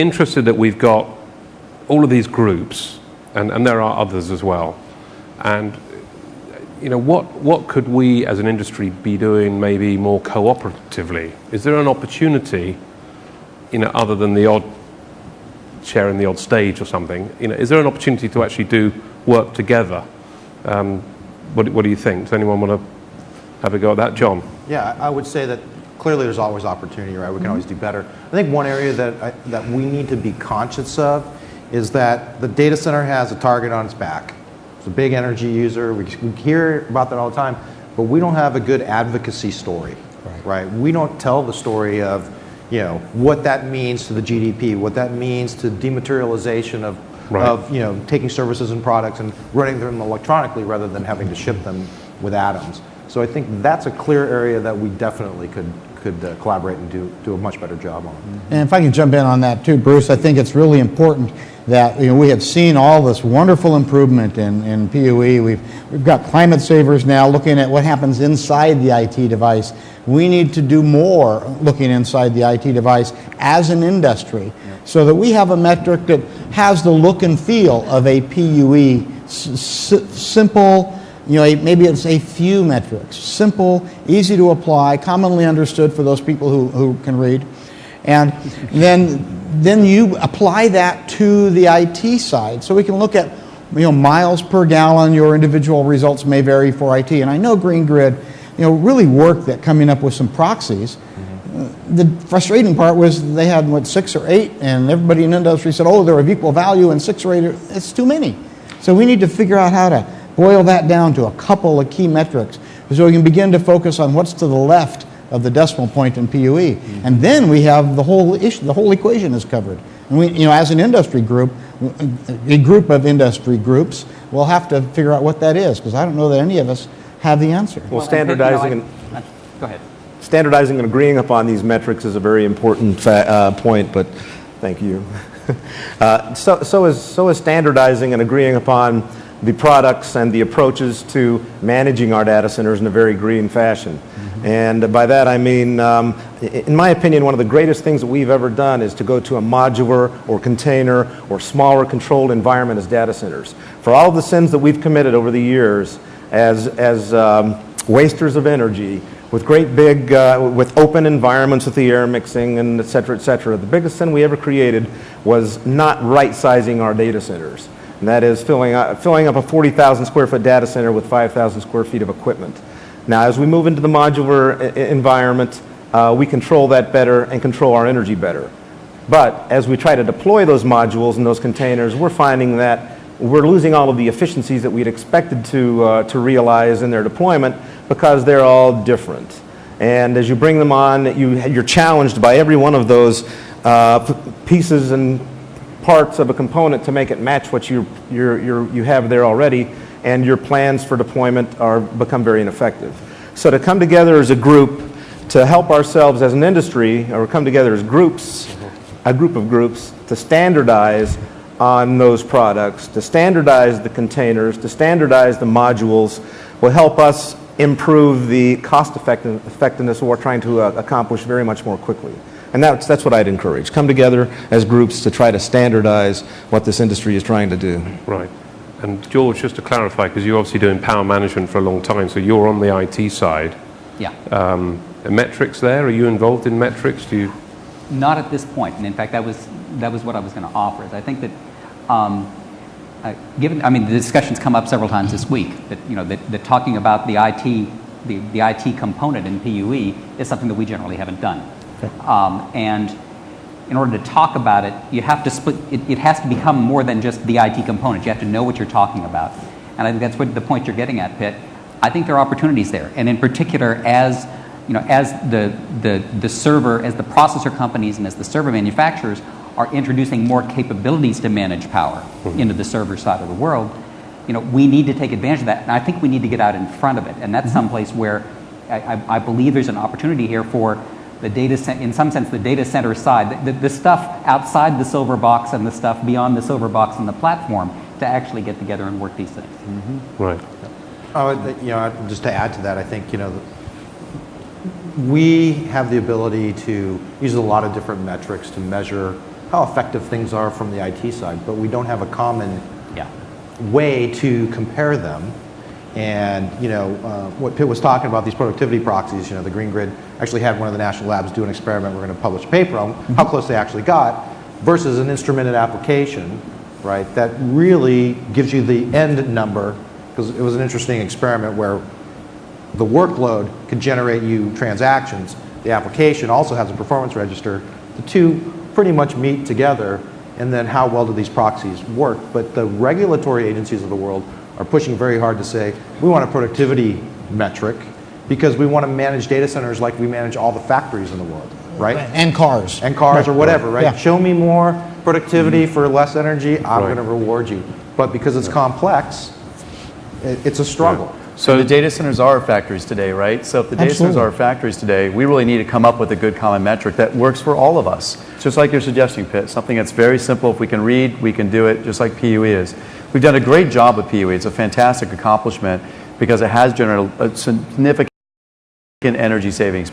interested that we've got all of these groups, and there are others as well. And what could we as an industry be doing maybe more cooperatively? Is there an opportunity, other than the odd sharing the odd stage or something, is there an opportunity to actually do work together? What do you think? Does anyone want to have a go at that? John? Yeah, I would say that clearly there's always opportunity, right? We can always do better. I think one area that we need to be conscious of is that the data center has a target on its back. It's a big energy user. We hear about that all the time, but we don't have a good advocacy story, right? We don't tell the story of what that means to the GDP, what that means to dematerialization of taking services and products and running them electronically rather than having to ship them with atoms. So I think that's a clear area that we definitely could collaborate and do a much better job on. And if I can jump in on that too, Bruce, I think it's really important that we have seen all this wonderful improvement in PUE. We've got climate savers now looking at what happens inside the IT device. We need to do more looking inside the IT device as an industry, so that we have a metric that has the look and feel of a PUE, simple. Maybe it's a few metrics, simple, easy to apply, commonly understood for those people who can read, and then you apply that to the IT side. So we can look at miles per gallon. Your individual results may vary for IT, and I know Green Grid really worked at coming up with some proxies. The frustrating part was they had 6 or 8, and everybody in industry said, they're of equal value, and 6 or 8 it's too many. So we need to figure out how to boil that down to a couple of key metrics so we can begin to focus on what's to the left of the decimal point in PUE. And then we have the whole issue, the whole equation is covered. And we, as an industry group, a group of industry groups, we'll have to figure out what that is, because I don't know that any of us have the answer. Well, standardizing go ahead. Standardizing and agreeing upon these metrics is a very important point, but thank you. So is standardizing and agreeing upon the products and the approaches to managing our data centers in a very green fashion. And by that I mean, in my opinion, one of the greatest things that we've ever done is to go to a modular or container or smaller controlled environment as data centers. For all the sins that we've committed over the years as wasters of energy, with great big, with open environments with the air mixing and et cetera, the biggest sin we ever created was not right-sizing our data centers. And that is filling up a 40,000 square foot data center with 5,000 square feet of equipment. Now, as we move into the modular environment, we control that better and control our energy better. But as we try to deploy those modules and those containers, we're finding that we're losing all of the efficiencies that we'd expected to realize in their deployment because they're all different. And as you bring them on, you're challenged by every one of those pieces and parts of a component to make it match what you have there already, and your plans for deployment become very ineffective. So to come together as a group to help ourselves as an industry, or come together as groups, a group of groups, to standardize on those products, to standardize the containers, to standardize the modules, will help us improve the cost effectiveness of what we're trying to accomplish very much more quickly. And that's what I'd encourage. Come together as groups to try to standardize what this industry is trying to do. Right. And George, just to clarify, because you're obviously doing power management for a long time, so you're on the IT side. Yeah. Metrics there? Are you involved in metrics? Do you? Not at this point. And in fact, that was what I was going to offer. Is I think that the discussion's come up several times this week that talking about the IT component in PUE is something that we generally haven't done. And in order to talk about it, you have to split. It has to become more than just the IT component. You have to know what you're talking about, and I think that's what the point you're getting at, Pitt. I think there are opportunities there, and in particular, as the server, as the processor companies, and as the server manufacturers are introducing more capabilities to manage power into the server side of the world, we need to take advantage of that, and I think we need to get out in front of it, and that's someplace where I believe there's an opportunity here for the in some sense, the data center side, the stuff outside the silver box and the stuff beyond the silver box and the platform, to actually get together and work these things. Right. Just to add to that, I think we have the ability to use a lot of different metrics to measure how effective things are from the IT side, but we don't have a common Yeah. way to compare them. And what Pitt was talking about, these productivity proxies, the Green Grid actually had one of the national labs do an experiment. We're going to publish a paper on how close they actually got versus an instrumented application, right, that really gives you the end number, because it was an interesting experiment where the workload could generate you transactions. The application also has a performance register. The two pretty much meet together, and then how well do these proxies work? But the regulatory agencies of the world are pushing very hard to say, we want a productivity metric because we want to manage data centers like we manage all the factories in the world, right? And cars. And cars or whatever, right? Yeah. Show me more productivity for less energy, I'm going to reward you. But because it's complex, it's a struggle. So the data centers are factories today, right? So if the data centers are factories today, we really need to come up with a good common metric that works for all of us. Just like you're suggesting, Pitt, something that's very simple. If we can read, we can do it, just like PUE is. We've done a great job with PUE. It's a fantastic accomplishment because it has generated a significant energy savings.